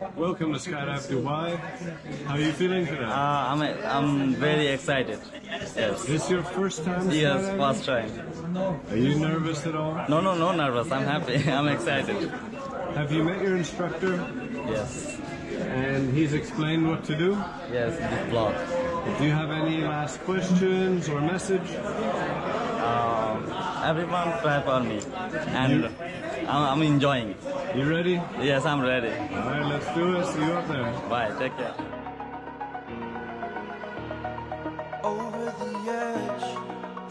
Welcome to Skydive Dubai. How are you feeling today? I'm very excited. Yes. Is this your first time Yes, skydiving? first time. Are you nervous at all? No nervous. I'm happy. I'm excited. Have you met your instructor Yes. and he's explained what to do? Yes, this vlog. Do you have any last questions or message? Everyone clap on me, and I'm enjoying it. You ready? Yes, I'm ready. All right, let's do it. See you up there. Bye. Take care. Over the edge,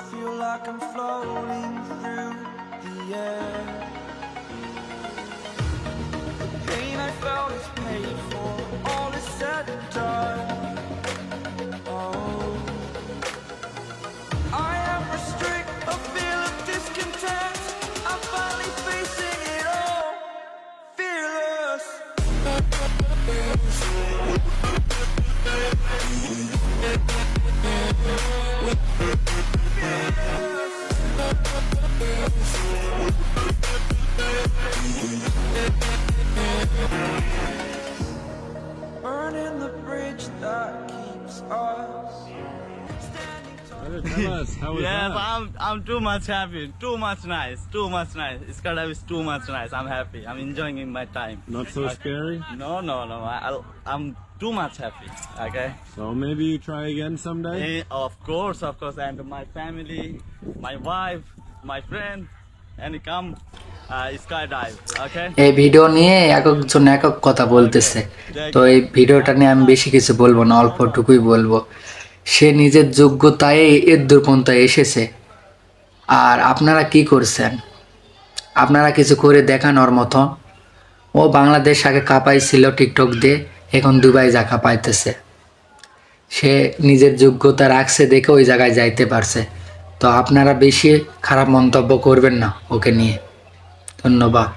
feel like I'm floating through the air. The pain I felt is paid for, all is said and done. Oh, I am restrict, a feel of discontent. I'm finally facing it all, fearless. Burning the bridge that keeps us standing tall. Tell us, how was Yes, that? I'm too much happy. Too much nice. Skydive is too much nice. I'm happy. I'm enjoying in my time. Not so scary? No. I'm too much happy. Okay. So maybe you try again someday? Of course, and my family, my wife, my friend, and come skydive. Okay. এই video নিয়ে একজন একক কথা বলতেছে, তো এই ভিডিওটা নিয়ে আমি বেশি কিছু বলবো না, অল্পটুকুই বলবো। সে নিজের যোগ্যতায় এর দূর পর্যন্ত এসেছে, আর আপনারা কি করছেন? আপনারা কিছু করে দেখানোর মতো। ও বাংলাদেশ আগে কাঁপাইছিল টিকটক দিয়ে, এখন দুবাই যা কাঁপাইতেছে। সে নিজের যোগ্যতা রাখছে দেখে ওই জায়গায় যাইতে পারছে। তো আপনারা বেশি খারাপ মন্তব্য করবেন না ওকে নিয়ে। ধন্যবাদ।